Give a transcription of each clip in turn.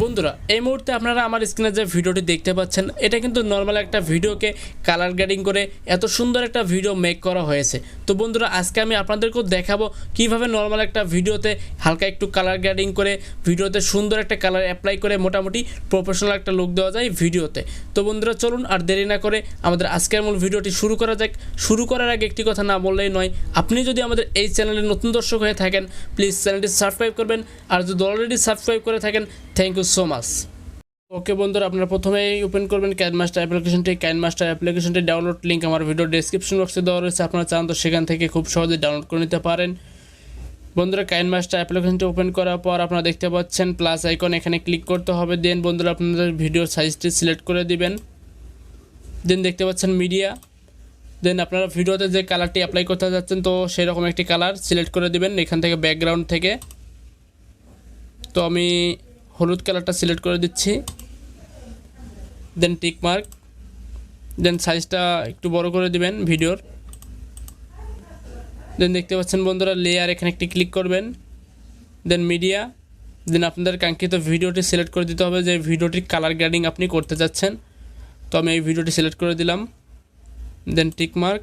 বন্ধুরা এই মুহূর্তে আপনারা আমার স্ক্রিনে যে ভিডিওটি দেখতে পাচ্ছেন এটা কিন্তু নর্মাল একটা ভিডিওকে কালার গ্রেডিং করে এত সুন্দর একটা ভিডিও মেক করা হয়েছে। তো বন্ধুরা আজকে আমি আপনাদেরকেও দেখাবো কিভাবে নর্মাল একটা ভিডিওতে হালকা একটু কালার গ্রেডিং করে ভিডিওতে সুন্দর একটা কালার অ্যাপ্লাই করে মোটামুটি প্রফেশনাল একটা লুক দেওয়া যায় ভিডিওতে। তো বন্ধুরা চলুন আর দেরি না করে আমাদের আজকের মূল ভিডিওটি শুরু করা যাক। শুরু করার আগে একটি কথা না বললেই নয়, আপনি যদি আমাদের এই চ্যানেলে নতুন দর্শক হয়ে থাকেন প্লিজ চ্যানেলটি সাবস্ক্রাইব করবেন, আর যদি অলরেডি সাবস্ক্রাইব করে থাকেন থ্যাংক ইউ সো মাচ। ওকে বন্ধুরা, আপনারা প্রথমেই ওপেন করবেন কাইনমাস্টার অ্যাপ্লিকেশনটি। কাইনমাস্টার অ্যাপ্লিকেশনটি ডাউনলোড লিঙ্ক আমার ভিডিও ডেসক্রিপশন বক্সে দেওয়া রয়েছে, আপনারা চান তো সেখান থেকে খুব সহজে ডাউনলোড করে নিতে পারেন। বন্ধুরা কাইনমাস্টার অ্যাপ্লিকেশনটি ওপেন করার পর আপনারা দেখতে পাচ্ছেন প্লাস আইকন, এখানে ক্লিক করতে হবে। দেন বন্ধুরা আপনাদের ভিডিওর সাইজটি সিলেক্ট করে দিবেন। দেন দেখতে পাচ্ছেন মিডিয়া, দেন আপনারা ভিডিওতে যে কালারটি অ্যাপ্লাই করতে যাচ্ছেন তো সেরকম একটি কালার সিলেক্ট করে দিবেন এখান থেকে ব্যাকগ্রাউন্ড থেকে। তো আমি হলুদ কালারটা সিলেক্ট করে দিচ্ছি, দেন টিক মার্ক, দেন সাইজটা একটু বড় করে দিবেন ভিডিওর। দেন দেখতে পাচ্ছেন বন্ধুরা লেয়ার, এখানে একটি ক্লিক করবেন, দেন মিডিয়া, দেন আপনাদের কাঙ্ক্ষিত ভিডিওটি সিলেক্ট করে দিতে হবে যে ভিডিওটির কালার গ্রেডিং আপনি করতে যাচ্ছেন। তো আমি এই ভিডিওটি সিলেক্ট করে দিলাম, দেন টিক মার্ক।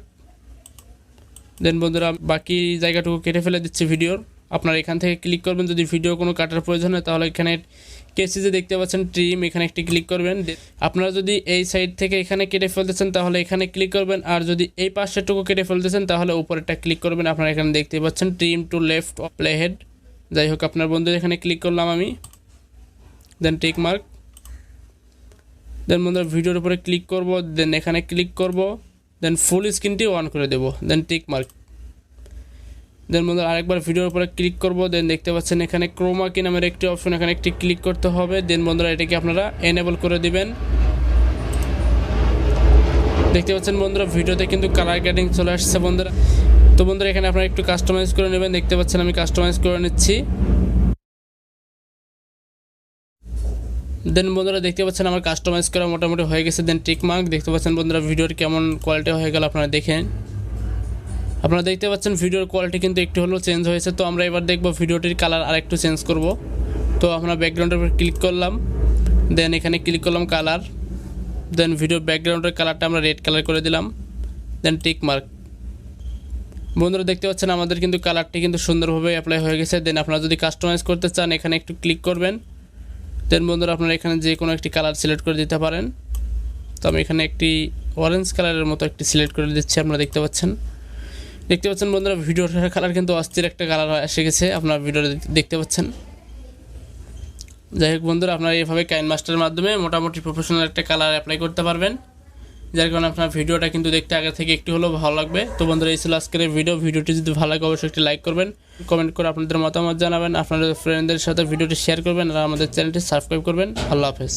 দেন বন্ধুরা বাকি জায়গাটুকু কেটে ফেলে দিচ্ছি ভিডিওর। আপনারা এখান থেকে ক্লিক করবেন যদি ভিডিও কোনো কাটার প্রয়োজন হয়, তাহলে এখানে কেসি যে দেখতে পাচ্ছেন ট্রিম, এখানে একটি ক্লিক করবেন। আপনারা যদি এই সাইড থেকে এখানে কেটে ফেলতেছেন তাহলে এখানে ক্লিক করবেন, আর যদি এই পাশেরটুকু কেটে ফেলতেছেন তাহলে উপরেরটা ক্লিক করবেন। আপনারা এখানে দেখতে পাচ্ছেন trim to left of play head. যাই হোক আপনার বন্ধু এখানে ক্লিক করলাম আমি, দেন টিক মার্ক। দেন বন্ধুরা ভিডিওর উপরে ক্লিক করব, দেন এখানে ক্লিক করব, দেন ফুল স্ক্রিনটি অন করে দেব, দেন টিক মার্ক। দেন বন্ধুরা আরেকবার ভিডিওর উপরে ক্লিক করব, দেন দেখতে পাচ্ছেন এখানে ক্রোমা কি নামের একটি অপশন, এখানে একটি ক্লিক করতে হবে। দেন বন্ধুরা এটাকে আপনারা এনেবল করে দিবেন। দেখতে পাচ্ছেন বন্ধুরা ভিডিওতে কিন্তু কালার গ্রেডিং চলে আসছে বন্ধুরা। তো বন্ধুরা এখানে আপনারা একটু কাস্টমাইজ করে নেবেন, দেখতে পাচ্ছেন আমি কাস্টমাইজ করে নিচ্ছি। দেন বন্ধুরা দেখতে পাচ্ছেন আমার কাস্টমাইজ করা মোটামুটি হয়ে গেছে, দেন টিক মার্ক। দেখতে পাচ্ছেন বন্ধুরা ভিডিওর কেমন কোয়ালিটি হয়ে গেল আপনারা দেখেন। আপনারা দেখতে পাচ্ছেন ভিডিওর কোয়ালিটি কিন্তু একটু হলেও চেঞ্জ হয়েছে। তো আমরা এবার দেখব ভিডিওটির কালার আরেকটু চেঞ্জ করব। তো আমরা ব্যাকগ্রাউন্ডের উপর ক্লিক করলাম, দেন এখানে ক্লিক করলাম কালার, দেন ভিডিওর ব্যাকগ্রাউন্ডের কালারটা আমরা রেড কালার করে দিলাম, দেন টিক মার্ক। বন্ধুরা দেখতে পাচ্ছেন আমাদের কিন্তু কালারটি কিন্তু সুন্দরভাবে অ্যাপ্লাই হয়ে গেছে। দেন আপনারা যদি কাস্টমাইজ করতে চান এখানে একটু ক্লিক করবেন। দেন বন্ধুরা আপনারা এখানে যে কোনো একটি কালার সিলেক্ট করে দিতে পারেন। তো আমি এখানে একটি অরেঞ্জ কালারের মতো একটি সিলেক্ট করে দিচ্ছি। আপনারা দেখতে পাচ্ছেন বন্ধুরা ভিডিওর কালার কিন্তু অস্থির একটা কালার এসে গেছে, আপনারা ভিডিও দেখতে পাচ্ছেন। যাই হোক বন্ধুরা আপনারা এইভাবে কাইনমাস্টারের মাধ্যমে মোটামুটি প্রফেশনাল একটা কালার অ্যাপ্লাই করতে পারবেন, যার কারণে আপনার ভিডিওটা কিন্তু দেখতে আগে থেকে একটু হলেও ভালো লাগবে। তো বন্ধুরা এই ছিল আজকের ভিডিওটি যদি ভালো লাগে অবশ্যই একটি লাইক করবেন, কমেন্ট করে আপনাদের মতামত জানাবেন, আপনাদের ফ্রেন্ডদের সাথে ভিডিওটি শেয়ার করবেন, আর আমাদের চ্যানেলটি সাবস্ক্রাইব করবেন। আল্লাহ হাফেজ।